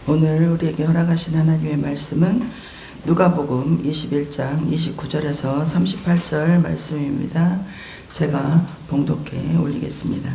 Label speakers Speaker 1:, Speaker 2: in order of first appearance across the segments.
Speaker 1: 오늘 우리에게 허락하신 하나님의 말씀은 누가복음 21장 29절에서 38절 말씀입니다. 제가 봉독해 올리겠습니다.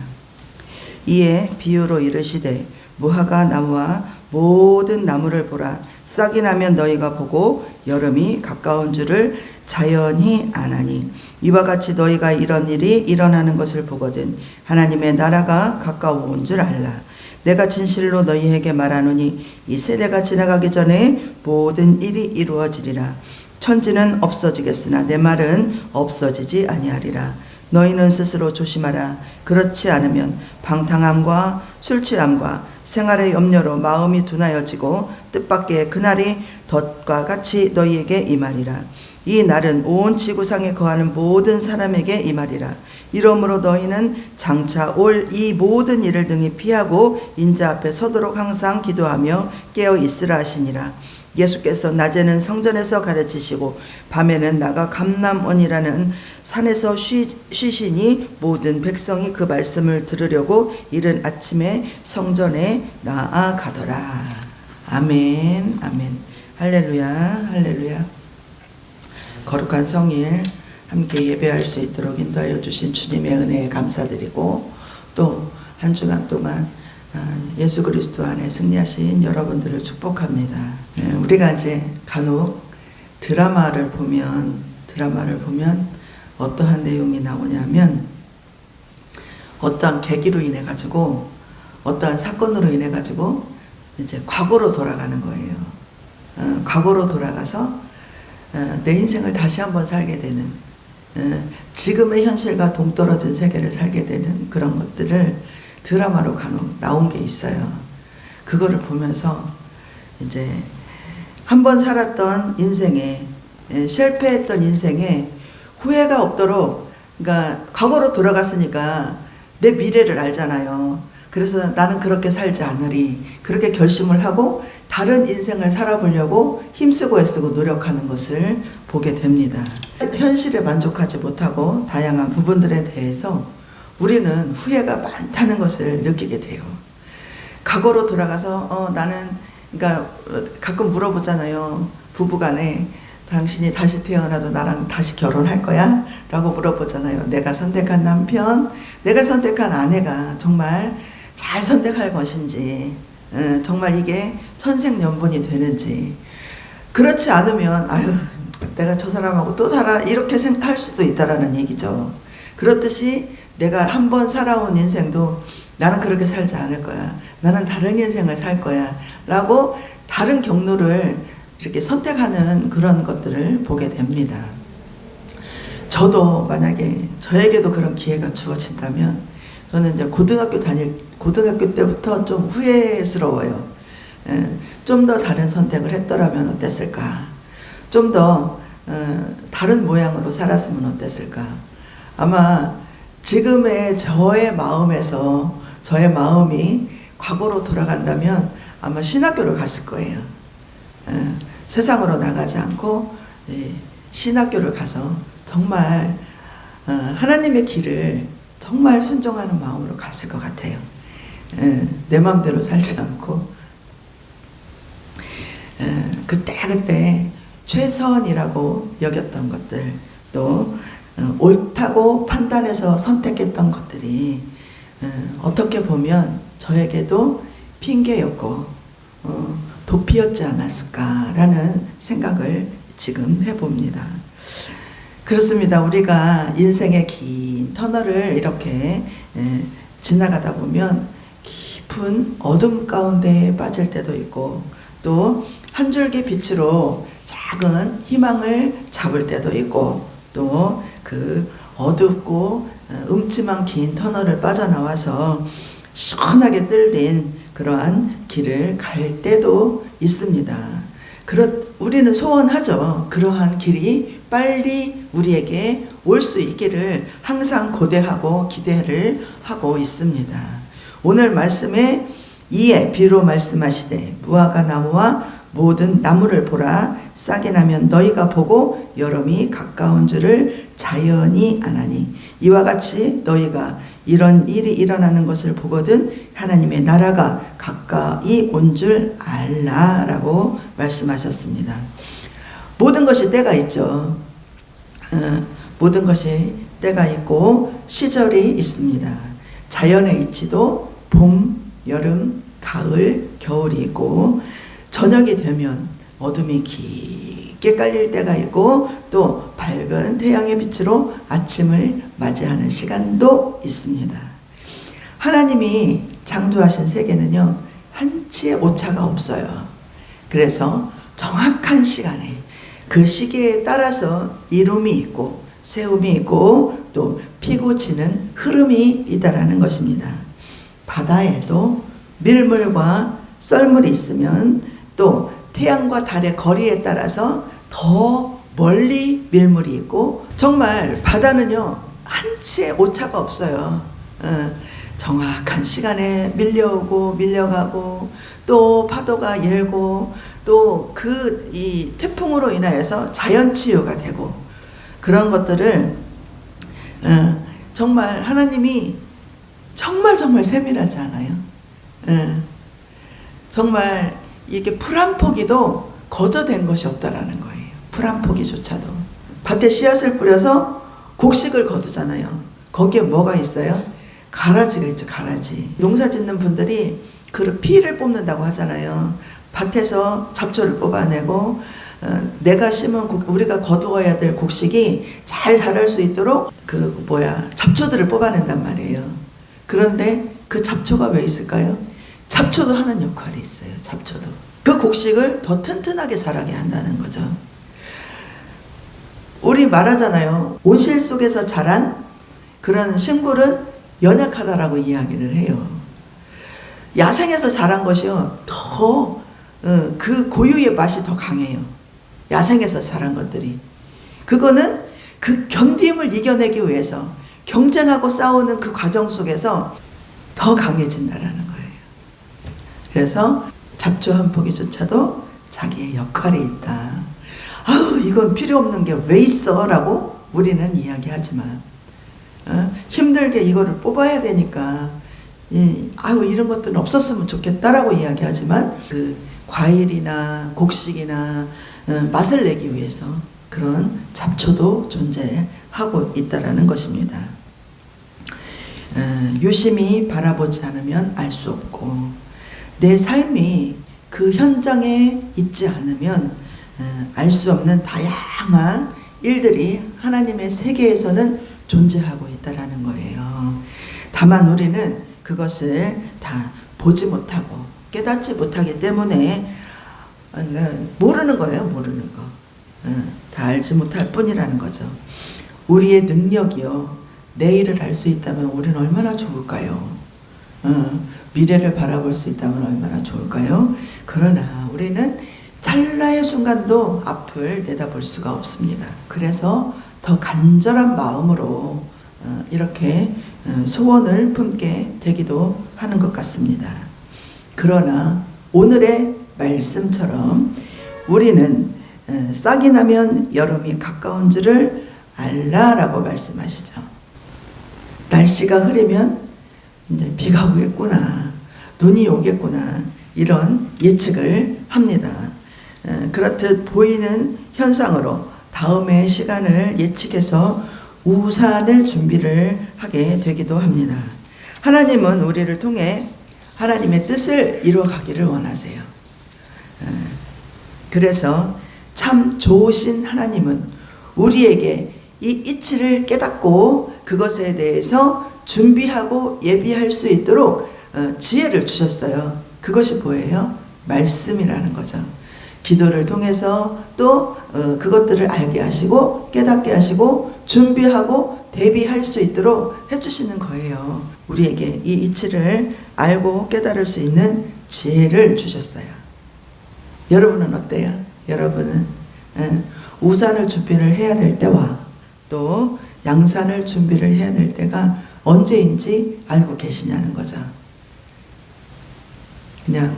Speaker 1: 이에 비유로 이르시되 무화과 나무와 모든 나무를 보라. 싹이 나면 너희가 보고 여름이 가까운 줄을 자연히 아나니 이와 같이 너희가 이런 일이 일어나는 것을 보거든 하나님의 나라가 가까운 줄 알라. 내가 진실로 너희에게 말하노니 이 세대가 지나가기 전에 모든 일이 이루어지리라. 천지는 없어지겠으나 내 말은 없어지지 아니하리라. 너희는 스스로 조심하라. 그렇지 않으면 방탕함과 술취함과 생활의 염려로 마음이 둔하여지고 뜻밖의 그날이 덫과 같이 너희에게 임하리라. 이 날은 온 지구상에 거하는 모든 사람에게 임하리라. 이러므로 너희는 장차 올 이 모든 일을 등이 피하고 인자 앞에 서도록 항상 기도하며 깨어 있으라 하시니라. 예수께서 낮에는 성전에서 가르치시고 밤에는 나가 감람원이라는 산에서 쉬시니 모든 백성이 그 말씀을 들으려고 이른 아침에 성전에 나아가더라. 아멘, 아멘. 할렐루야, 할렐루야. 거룩한 성일 함께 예배할 수 있도록 인도하여 주신 주님의 은혜에 감사드리고, 또 한 주간 동안 예수 그리스도 안에 승리하신 여러분들을 축복합니다. 우리가 이제 간혹 드라마를 보면 어떠한 내용이 나오냐면, 어떠한 계기로 인해 가지고, 어떠한 사건으로 인해 가지고 이제 과거로 돌아가는 거예요. 과거로 돌아가서 내 인생을 다시 한번 살게 되는, 지금의 현실과 동떨어진 세계를 살게 되는 그런 것들을 드라마로 간혹 나온 게 있어요. 그거를 보면서 이제 한번 살았던 인생에, 실패했던 인생에 후회가 없도록, 그러니까 과거로 돌아갔으니까 내 미래를 알잖아요. 그래서 나는 그렇게 살지 않으리, 그렇게 결심을 하고 다른 인생을 살아보려고 힘쓰고 애쓰고 노력하는 것을 보게 됩니다. 현실에 만족하지 못하고 다양한 부분들에 대해서 우리는 후회가 많다는 것을 느끼게 돼요. 과거로 돌아가서 나는, 그러니까 가끔 물어보잖아요. 부부간에 당신이 다시 태어나도 나랑 다시 결혼할 거야? 라고 물어보잖아요. 내가 선택한 남편, 내가 선택한 아내가 정말 잘 선택할 것인지, 정말 이게 천생연분이 되는지. 그렇지 않으면 아유, 내가 저 사람하고 또 살아, 이렇게 생각할 수도 있다라는 얘기죠. 그렇듯이 내가 한번 살아온 인생도 나는 그렇게 살지 않을 거야, 나는 다른 인생을 살 거야 라고 다른 경로를 이렇게 선택하는 그런 것들을 보게 됩니다. 저도 만약에 저에게도 그런 기회가 주어진다면 저는 이제 고등학교 때부터 좀 후회스러워요. 좀 더 다른 선택을 했더라면 어땠을까? 좀 더 다른 모양으로 살았으면 어땠을까? 아마 지금의 저의 마음에서, 저의 마음이 과거로 돌아간다면 아마 신학교를 갔을 거예요. 세상으로 나가지 않고 신학교를 가서 정말 하나님의 길을 정말 순종하는 마음으로 갔을 것 같아요. 내 마음대로 살지 않고 그때 최선이라고 여겼던 것들, 또 옳다고 판단해서 선택했던 것들이 어떻게 보면 저에게도 핑계였고 도피였지 않았을까라는 생각을 지금 해봅니다. 그렇습니다. 우리가 인생의 긴 터널을 이렇게 지나가다 보면 깊은 어둠 가운데 빠질 때도 있고, 또 한 줄기 빛으로 작은 희망을 잡을 때도 있고, 또 그 어둡고 음침한 긴 터널을 빠져나와서 시원하게 뚫린 그러한 길을 갈 때도 있습니다. 우리는 소원하죠. 그러한 길이 빨리 우리에게 올 수 있기를 항상 고대하고 기대를 하고 있습니다. 오늘 말씀에 이에 비로 말씀하시되 무화과 나무와 모든 나무를 보라. 싹이 나면 너희가 보고 여름이 가까운 줄을 자연히 아나니 이와 같이 너희가 이런 일이 일어나는 것을 보거든 하나님의 나라가 가까이 온 줄 알라라고 말씀하셨습니다. 모든 것이 때가 있죠. 모든 것이 때가 있고 시절이 있습니다. 자연의 이치도 봄, 여름, 가을, 겨울이 있고 저녁이 되면 어둠이 깊게 깔릴 때가 있고 또 밝은 태양의 빛으로 아침을 맞이하는 시간도 있습니다. 하나님이 창조하신 세계는요, 한치의 오차가 없어요. 그래서 정확한 시간에 그 시기에 따라서 이룸이 있고 세움이 있고 또 피고 치는 흐름이 있다라는 것입니다. 바다에도 밀물과 썰물이 있으면 또 태양과 달의 거리에 따라서 더 멀리 밀물이 있고 정말 바다는요 한치의 오차가 없어요. 정확한 시간에 밀려오고 밀려가고 또 파도가 일고 또 이 태풍으로 인하여서 자연치유가 되고 그런 것들을 정말 하나님이 정말 세밀하지 않아요? 정말 이게 풀 한 포기도 거저된 것이 없다라는 거예요. 풀 한 포기조차도. 밭에 씨앗을 뿌려서 곡식을 거두잖아요. 거기에 뭐가 있어요? 가라지가 있죠. 가라지. 농사 짓는 분들이 그 피를 뽑는다고 하잖아요. 밭에서 잡초를 뽑아내고 내가 심은 우리가 거두어야 될 곡식이 잘 자랄 수 있도록 잡초들을 뽑아낸단 말이에요. 그런데 그 잡초가 왜 있을까요? 잡초도 하는 역할이 있어요. 잡초도. 그 곡식을 더 튼튼하게 자라게 한다는 거죠. 우리 말하잖아요. 온실 속에서 자란 그런 식물은 연약하다라고 이야기를 해요. 야생에서 자란 것이요. 더 그 고유의 맛이 더 강해요. 야생에서 자란 것들이. 그거는 그 견딤을 이겨내기 위해서 경쟁하고 싸우는 그 과정 속에서 더 강해진다라는 거예요. 그래서 잡초 한 포기조차도 자기의 역할이 있다. 아우 이건 필요 없는 게 왜 있어? 라고 우리는 이야기하지만 힘들게 이거를 뽑아야 되니까 아유 이런 것들은 없었으면 좋겠다라고 이야기하지만 그 과일이나 곡식이나 맛을 내기 위해서 그런 잡초도 존재하고 있다라는 것입니다. 유심히 바라보지 않으면 알 수 없고 내 삶이 그 현장에 있지 않으면 알 수 없는 다양한 일들이 하나님의 세계에서는 존재하고 있다라는 거예요. 다만 우리는 그것을 다 보지 못하고 깨닫지 못하기 때문에 모르는 거예요. 모르는 거. 다 알지 못할 뿐이라는 거죠. 우리의 능력이요. 내일을 알 수 있다면 우리는 얼마나 좋을까요? 미래를 바라볼 수 있다면 얼마나 좋을까요? 그러나 우리는 찰나의 순간도 앞을 내다볼 수가 없습니다. 그래서 더 간절한 마음으로 이렇게 소원을 품게 되기도 하는 것 같습니다. 그러나 오늘의 말씀처럼 우리는 싹이 나면 여름이 가까운 줄을 알라라고 말씀하시죠. 날씨가 흐리면 이제 비가 오겠구나, 눈이 오겠구나 이런 예측을 합니다. 그렇듯 보이는 현상으로 다음의 시간을 예측해서 우산을 준비를 하게 되기도 합니다. 하나님은 우리를 통해 하나님의 뜻을 이루어가기를 원하세요. 그래서 참 좋으신 하나님은 우리에게 이 이치를 깨닫고 그것에 대해서 준비하고 예비할 수 있도록 지혜를 주셨어요. 그것이 뭐예요? 말씀이라는 거죠. 기도를 통해서 또 그것들을 알게 하시고 깨닫게 하시고 준비하고 대비할 수 있도록 해주시는 거예요. 우리에게 이 이치를 알고 깨달을 수 있는 지혜를 주셨어요. 여러분은 어때요? 여러분은 우산을 준비를 해야 될 때와 또 양산을 준비를 해야 될 때가 언제인지 알고 계시냐는 거죠. 그냥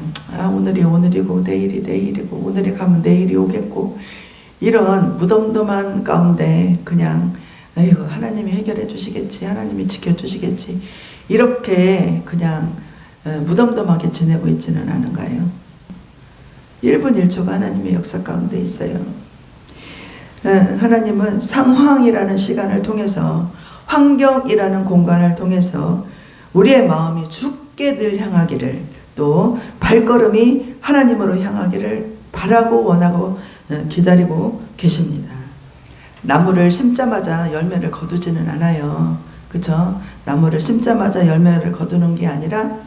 Speaker 1: 오늘이 오늘이고 내일이 내일이고 오늘이 가면 내일이 오겠고 이런 무덤덤한 가운데 그냥 에이구, 하나님이 해결해 주시겠지, 하나님이 지켜주시겠지, 이렇게 그냥 무덤덤하게 지내고 있지는 않은가요? 1분 1초가 하나님의 역사 가운데 있어요. 하나님은 상황이라는 시간을 통해서, 환경이라는 공간을 통해서 우리의 마음이 주께 늘 향하기를, 또 발걸음이 하나님으로 향하기를 바라고 원하고 기다리고 계십니다. 나무를 심자마자 열매를 거두지는 않아요. 그쵸? 나무를 심자마자 열매를 거두는 게 아니라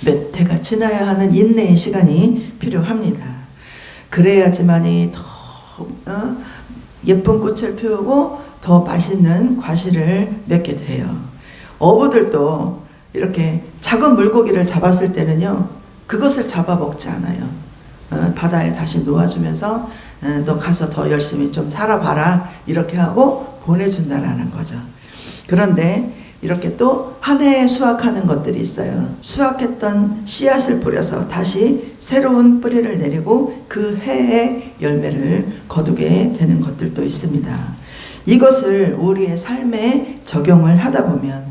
Speaker 1: 몇 해가 지나야 하는 인내의 시간이 필요합니다. 그래야지만이 더 예쁜 꽃을 피우고 더 맛있는 과실을 맺게 돼요. 어부들도 이렇게 작은 물고기를 잡았을 때는요, 그것을 잡아먹지 않아요. 바다에 다시 놓아주면서 너 가서 더 열심히 좀 살아봐라, 이렇게 하고 보내준다라는 거죠. 그런데 이렇게 또 한 해에 수확하는 것들이 있어요. 수확했던 씨앗을 뿌려서 다시 새로운 뿌리를 내리고 그 해에 열매를 거두게 되는 것들도 있습니다. 이것을 우리의 삶에 적용을 하다 보면,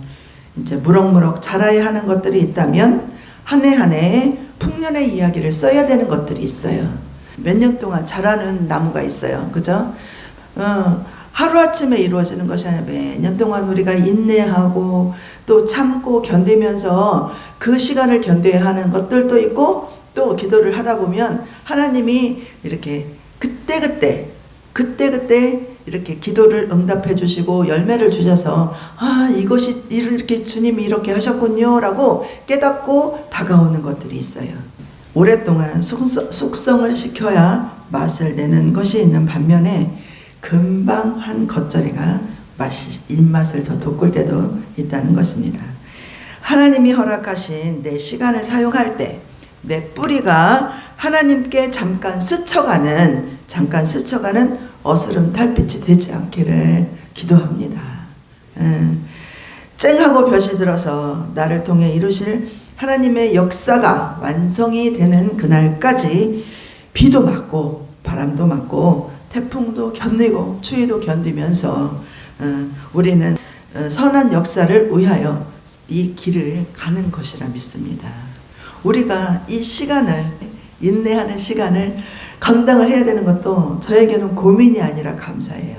Speaker 1: 이제 무럭무럭 자라야 하는 것들이 있다면 한 해 한 해에 풍년의 이야기를 써야 되는 것들이 있어요. 몇 년 동안 자라는 나무가 있어요. 그죠? 하루아침에 이루어지는 것이 아니라 몇 년 동안 우리가 인내하고 또 참고 견디면서 그 시간을 견뎌야 하는 것들도 있고, 또 기도를 하다 보면 하나님이 이렇게 그때그때 이렇게 기도를 응답해 주시고 열매를 주셔서, 아, 이것이 이렇게 주님이 이렇게 하셨군요 라고 깨닫고 다가오는 것들이 있어요. 오랫동안 숙성을 시켜야 맛을 내는 것이 있는 반면에 금방 한 겉절이가 입맛을 더 돋굴 때도 있다는 것입니다. 하나님이 허락하신 내 시간을 사용할 때 내 뿌리가 하나님께 잠깐 스쳐가는 어스름 달빛이 되지 않기를 기도합니다. 쨍하고 볕이 들어서 나를 통해 이루실 하나님의 역사가 완성이 되는 그날까지 비도 맞고 바람도 맞고 태풍도 견디고 추위도 견디면서 우리는 선한 역사를 위하여 이 길을 가는 것이라 믿습니다. 우리가 이 시간을, 인내하는 시간을 감당을 해야 되는 것도 저에게는 고민이 아니라 감사해요.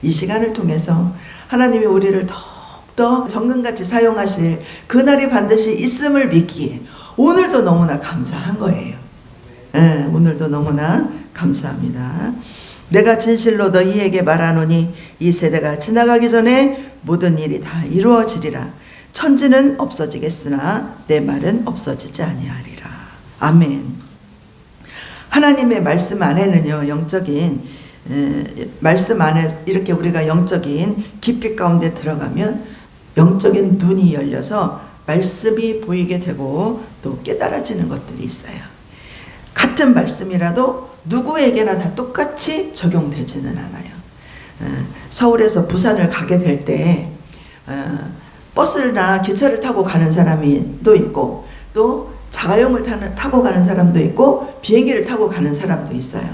Speaker 1: 이 시간을 통해서 하나님이 우리를 더욱더 정금같이 사용하실 그날이 반드시 있음을 믿기에 오늘도 너무나 감사한 거예요. 오늘도 너무나 감사합니다. 내가 진실로 너희에게 말하노니 이 세대가 지나가기 전에 모든 일이 다 이루어지리라. 천지는 없어지겠으나 내 말은 없어지지 아니하리라. 아멘. 하나님의 말씀 안에는요, 영적인 말씀 안에 이렇게 우리가 영적인 깊이 가운데 들어가면 영적인 눈이 열려서 말씀이 보이게 되고 또 깨달아지는 것들이 있어요. 같은 말씀이라도 누구에게나 다 똑같이 적용되지는 않아요. 서울에서 부산을 가게 될 때 버스나 기차를 타고 가는 사람이 또 있고, 또 자가용을 타고 가는 사람도 있고, 비행기를 타고 가는 사람도 있어요.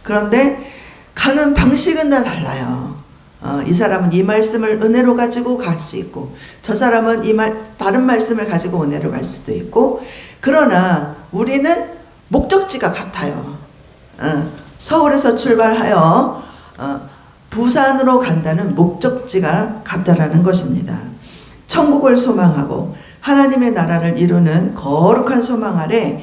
Speaker 1: 그런데 가는 방식은 다 달라요. 이 사람은 이 말씀을 은혜로 가지고 갈 수 있고, 저 사람은 다른 말씀을 가지고 은혜로 갈 수도 있고, 그러나 우리는 목적지가 같아요. 서울에서 출발하여 부산으로 간다는 목적지가 같다라는 것입니다. 천국을 소망하고 하나님의 나라를 이루는 거룩한 소망 아래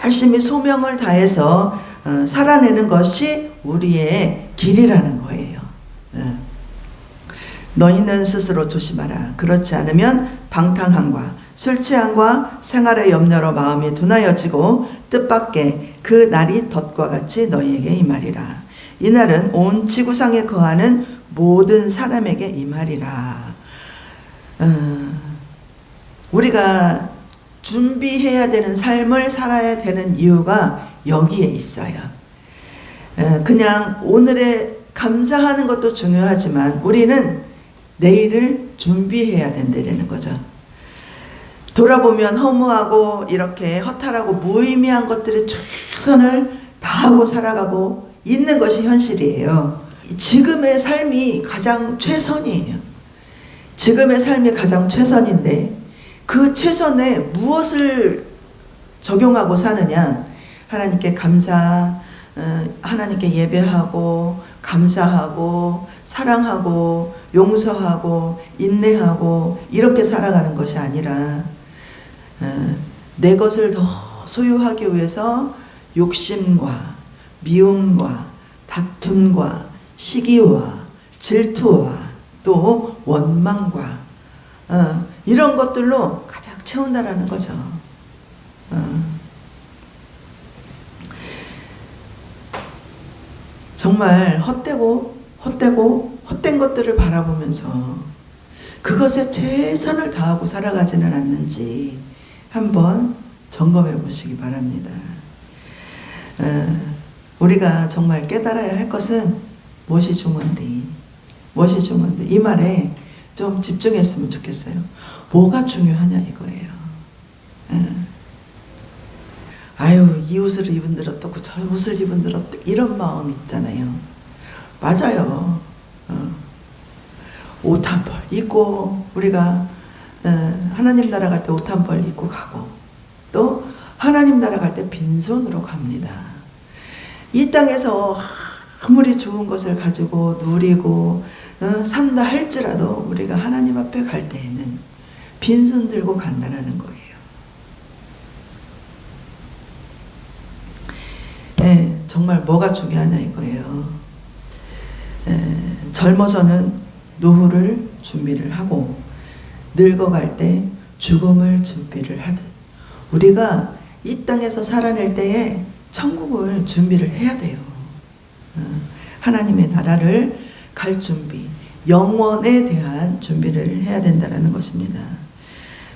Speaker 1: 열심히 소명을 다해서 살아내는 것이 우리의 길이라는 거예요. 너희는 스스로 조심하라. 그렇지 않으면 방탕함과 술 취함과 생활의 염려로 마음이 둔하여지고 뜻밖의 그 날이 덫과 같이 너희에게 임하리라. 이 날은 온 지구상에 거하는 모든 사람에게 임하리라. 우리가 준비해야 되는 삶을 살아야 되는 이유가 여기에 있어요. 그냥 오늘에 감사하는 것도 중요하지만 우리는 내일을 준비해야 된다는 거죠. 돌아보면 허무하고 이렇게 허탈하고 무의미한 것들이 최선을 다하고 살아가고 있는 것이 현실이에요. 지금의 삶이 가장 최선이에요. 지금의 삶이 가장 최선인데 그 최선에 무엇을 적용하고 사느냐? 하나님께 하나님께 예배하고 감사하고 사랑하고 용서하고 인내하고 이렇게 살아가는 것이 아니라 내 것을 더 소유하기 위해서 욕심과 미움과 다툼과 시기와 질투와 또 원망과 이런 것들로 가득 채운다라는 거죠. 정말 헛된 것들을 바라보면서 그것에 최선을 다하고 살아가지는 않는지 한번 점검해 보시기 바랍니다. 우리가 정말 깨달아야 할 것은 무엇이 중요한데, 무엇이 중요한데, 이 말에 좀 집중했으면 좋겠어요. 뭐가 중요하냐 이거예요. 아유, 이 옷을 입은들 어떻고 저 옷을 입은들 어떻고 이런 마음이 있잖아요. 맞아요. 옷 한 벌 입고 우리가 하나님 나라 갈 때 옷 한 벌 입고 가고 또 하나님 나라 갈 때 빈손으로 갑니다. 이 땅에서 아무리 좋은 것을 가지고 누리고 산다 할지라도 우리가 하나님 앞에 갈 때에는 빈손 들고 간다는 거예요. 정말 뭐가 중요하냐 이거예요. 젊어서는 노후를 준비를 하고 늙어갈 때 죽음을 준비를 하듯 우리가 이 땅에서 살아낼 때에 천국을 준비를 해야 돼요. 하나님의 나라를 갈 준비, 영원에 대한 준비를 해야 된다는 것입니다.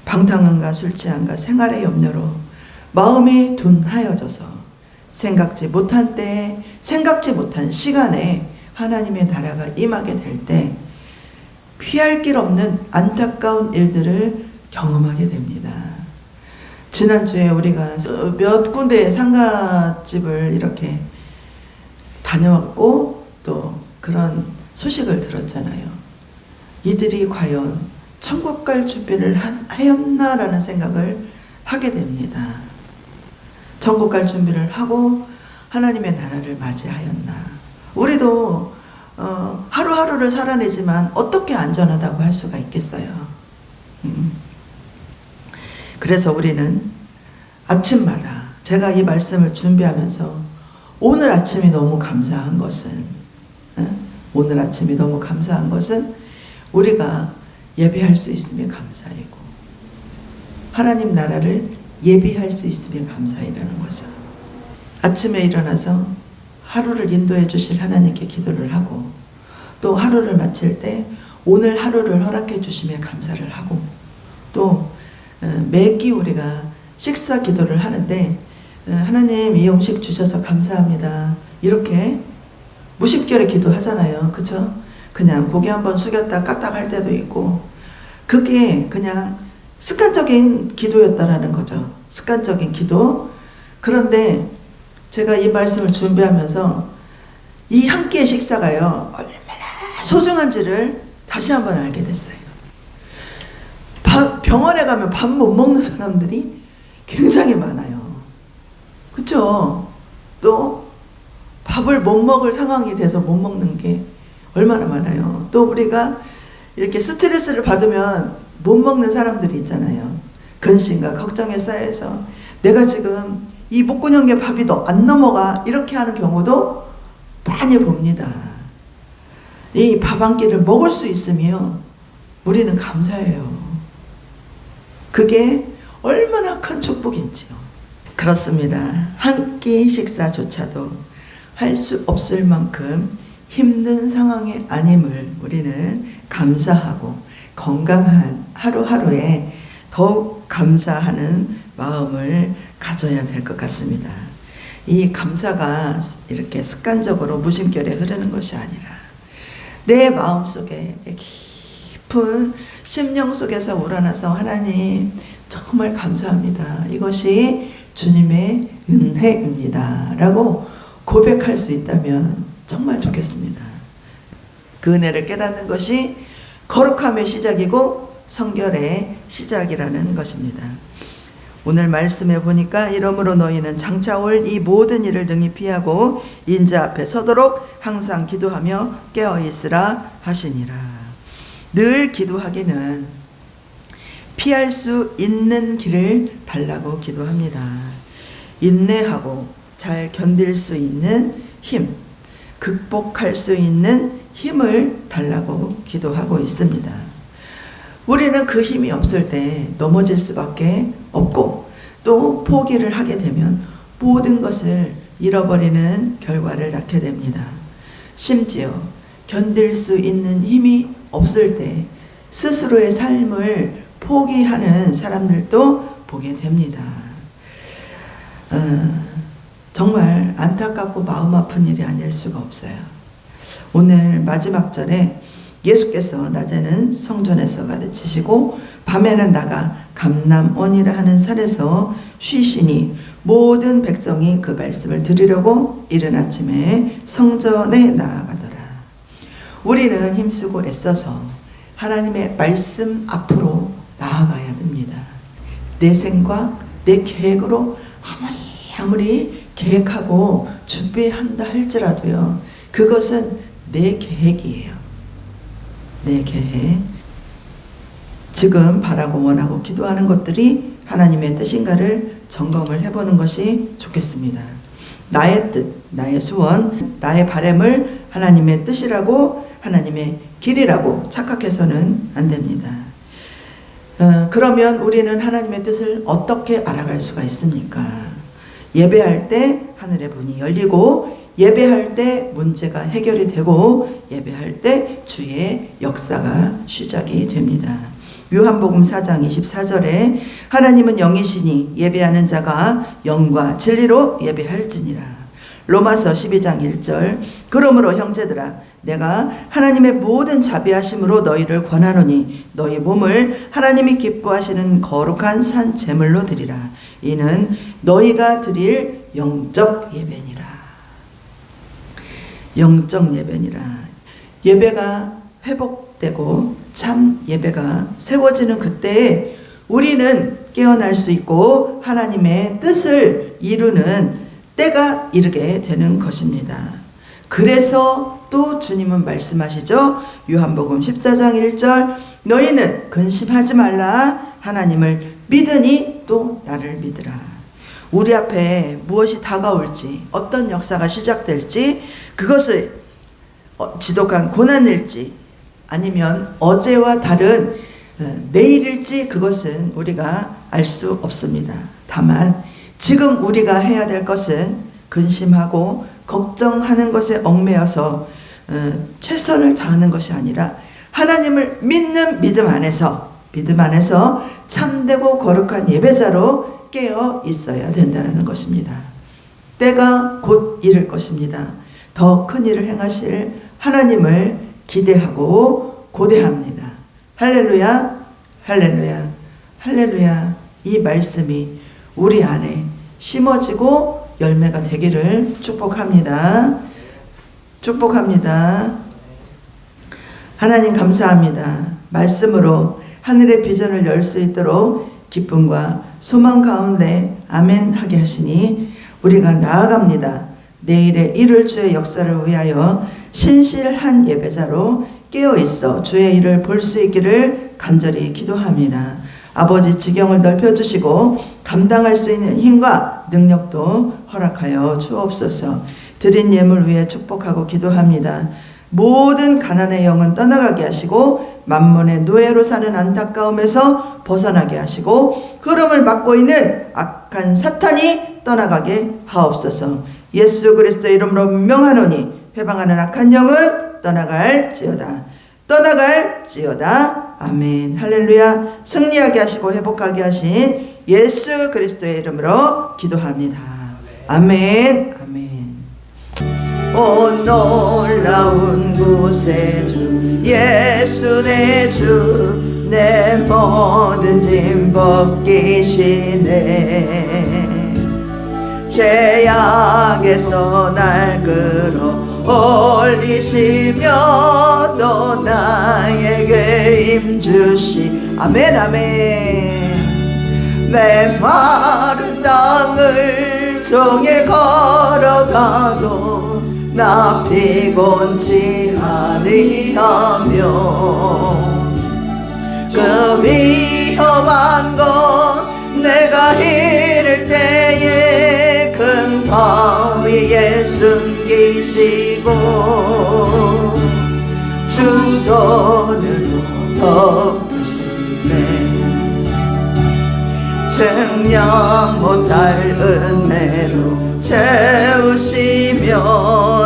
Speaker 1: 방탕함과 술 취함과 생활의 염려로 마음이 둔하여져서 생각지 못한 때에 생각지 못한 시간에 하나님의 나라가 임하게 될 때 피할 길 없는 안타까운 일들을 경험하게 됩니다. 지난주에 우리가 몇 군데의 상가집을 이렇게 다녀왔고 또 그런 소식을 들었잖아요. 이들이 과연 천국 갈 준비를 하였나라는 생각을 하게 됩니다. 천국 갈 준비를 하고 하나님의 나라를 맞이하였나. 우리도 하루하루를 살아내지만 어떻게 안전하다고 할 수가 있겠어요. 그래서 우리는 아침마다 제가 이 말씀을 준비하면서 오늘 아침이 너무 감사한 것은 오늘 아침이 너무 감사한 것은 우리가 예배할 수 있으면 감사이고 하나님 나라를 예비할 수 있으면 감사이라는 거죠. 아침에 일어나서 하루를 인도해 주실 하나님께 기도를 하고 또 하루를 마칠 때 오늘 하루를 허락해 주시면 감사를 하고 또 매끼 우리가 식사 기도를 하는데 하나님 이 음식 주셔서 감사합니다. 이렇게 무심결에 기도하잖아요. 그쵸? 그냥 고개 한번 숙였다 까딱 할 때도 있고 그게 그냥 습관적인 기도였다라는 거죠. 습관적인 기도. 그런데 제가 이 말씀을 준비하면서 이 한 끼의 식사가요 얼마나 소중한지를 다시 한번 알게 됐어요. 병원에 가면 밥 못 먹는 사람들이 굉장히 많아요. 그쵸? 또 밥을 못 먹을 상황이 돼서 못 먹는 게 얼마나 많아요. 또 우리가 이렇게 스트레스를 받으면 못 먹는 사람들이 있잖아요. 근심과 걱정에 쌓여서 내가 지금 이 목구멍에 밥이 안 넘어가 이렇게 하는 경우도 많이 봅니다. 이 밥 한 끼를 먹을 수 있으며 우리는 감사해요. 그게 얼마나 큰 축복인지요. 그렇습니다. 한 끼 식사조차도 할 수 없을 만큼 힘든 상황의 아님을 우리는 감사하고 건강한 하루하루에 더욱 감사하는 마음을 가져야 될 것 같습니다. 이 감사가 이렇게 습관적으로 무심결에 흐르는 것이 아니라 내 마음속에 깊은 심령 속에서 우러나서 하나님 정말 감사합니다. 이것이 주님의 은혜입니다. 라고 고백할 수 있다면 정말 좋겠습니다. 그 은혜를 깨닫는 것이 거룩함의 시작이고 성결의 시작이라는 것입니다. 오늘 말씀에 보니까 이러므로 너희는 장차 올 이 모든 일을 능히 피하고 인자 앞에 서도록 항상 기도하며 깨어있으라 하시니라. 늘 기도하기는 피할 수 있는 길을 달라고 기도합니다. 인내하고 잘 견딜 수 있는 힘, 극복할 수 있는 힘을 달라고 기도하고 있습니다. 우리는 그 힘이 없을 때 넘어질 수밖에 없고 또 포기를 하게 되면 모든 것을 잃어버리는 결과를 낳게 됩니다. 심지어 견딜 수 있는 힘이 없을 때 스스로의 삶을 포기하는 사람들도 보게 됩니다. 정말 안타깝고 마음 아픈 일이 아닐 수가 없어요. 오늘 마지막 절에 예수께서 낮에는 성전에서 가르치시고 밤에는 나가 감람원이라 하는 산에서 쉬시니 모든 백성이 그 말씀을 들으려고 이른 아침에 성전에 나아가더라. 우리는 힘쓰고 애써서 하나님의 말씀 앞으로 나아가야 됩니다. 내 생각, 내 계획으로 아무리 계획하고 준비한다 할지라도요, 그것은 내 계획이에요. 내 계획. 지금 바라고 원하고 기도하는 것들이 하나님의 뜻인가를 점검을 해보는 것이 좋겠습니다. 나의 뜻, 나의 소원, 나의 바람을 하나님의 뜻이라고, 하나님의 길이라고 착각해서는 안 됩니다. 그러면 우리는 하나님의 뜻을 어떻게 알아갈 수가 있습니까? 예배할 때 하늘의 문이 열리고, 예배할 때 문제가 해결이 되고, 예배할 때 주의 역사가 시작이 됩니다. 요한복음 4장 24절에 하나님은 영이시니 예배하는 자가 영과 진리로 예배할지니라. 로마서 12장 1절 그러므로 형제들아 내가 하나님의 모든 자비하심으로 너희를 권하노니 너희 몸을 하나님이 기뻐하시는 거룩한 산 제물로 드리라. 이는 너희가 드릴 영적 예배니라. 영적 예배니라. 예배가 회복되고 참 예배가 세워지는 그때에 우리는 깨어날 수 있고 하나님의 뜻을 이루는 때가 이르게 되는 것입니다. 그래서 또 주님은 말씀하시죠. 요한복음 14장 1절 너희는 근심하지 말라. 하나님을 믿으니 또 나를 믿으라. 우리 앞에 무엇이 다가올지, 어떤 역사가 시작될지, 그것을 지독한 고난일지 아니면 어제와 다른 내일일지 그것은 우리가 알 수 없습니다. 다만 지금 우리가 해야 될 것은 근심하고 걱정하는 것에 얽매여서 최선을 다하는 것이 아니라 하나님을 믿는 믿음 안에서 참되고 거룩한 예배자로 깨어 있어야 된다는 것입니다. 때가 곧 이를 것입니다. 더 큰 일을 행하실 하나님을 기대하고 고대합니다. 할렐루야, 할렐루야, 할렐루야. 이 말씀이 우리 안에 심어지고 열매가 되기를 축복합니다. 축복합니다. 하나님 감사합니다. 말씀으로 하늘의 비전을 열 수 있도록 기쁨과 소망 가운데 아멘 하게 하시니 우리가 나아갑니다. 내일의 일을 주의 역사를 위하여 신실한 예배자로 깨어있어 주의 일을 볼 수 있기를 간절히 기도합니다. 아버지 지경을 넓혀주시고 감당할 수 있는 힘과 능력도 허락하여 주옵소서. 드린 예물 위해 축복하고 기도합니다. 모든 가난의 영은 떠나가게 하시고 만몬의 노예로 사는 안타까움에서 벗어나게 하시고 흐름을 막고 있는 악한 사탄이 떠나가게 하옵소서. 예수 그리스도의 이름으로 명하노니 회방하는 악한 영은 떠나갈지어다. 떠나갈지어다. 아멘. 할렐루야. 승리하게 하시고 회복하게 하신 예수 그리스도의 이름으로 기도합니다. 아멘. 아멘. 오 놀라운 구세주 예수 내 주 내 모든 짐 벗기시네. 죄악에서 날 끌어 올리시며 또 나에게 힘주시. 아멘 아멘. 메마른 땅을 종일 걸어가도 나 피곤치 아니하며 그 위험한 곳 내가 이를 때에 큰 바위에 숨기시고 주 손으로 덮으시네. 증량 못할 은혜로 채우시며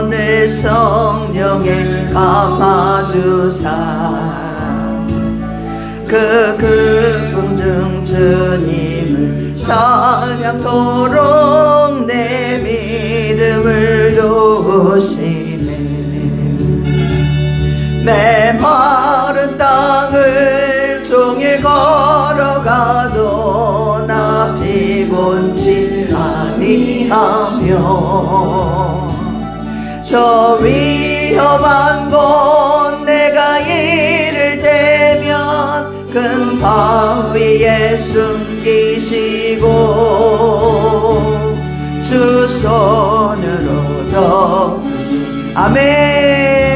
Speaker 1: 늘 성령에 감아주사 그 긍정 주님을 찬양토록 내 믿음을 도우시네. 메마른 땅을 종일 걸어가도 나 피곤치 아니하며 저 위험한 곳 내가 이를 때면 큰 바위에 숨기시고 주 손으로 덮으시. 아멘.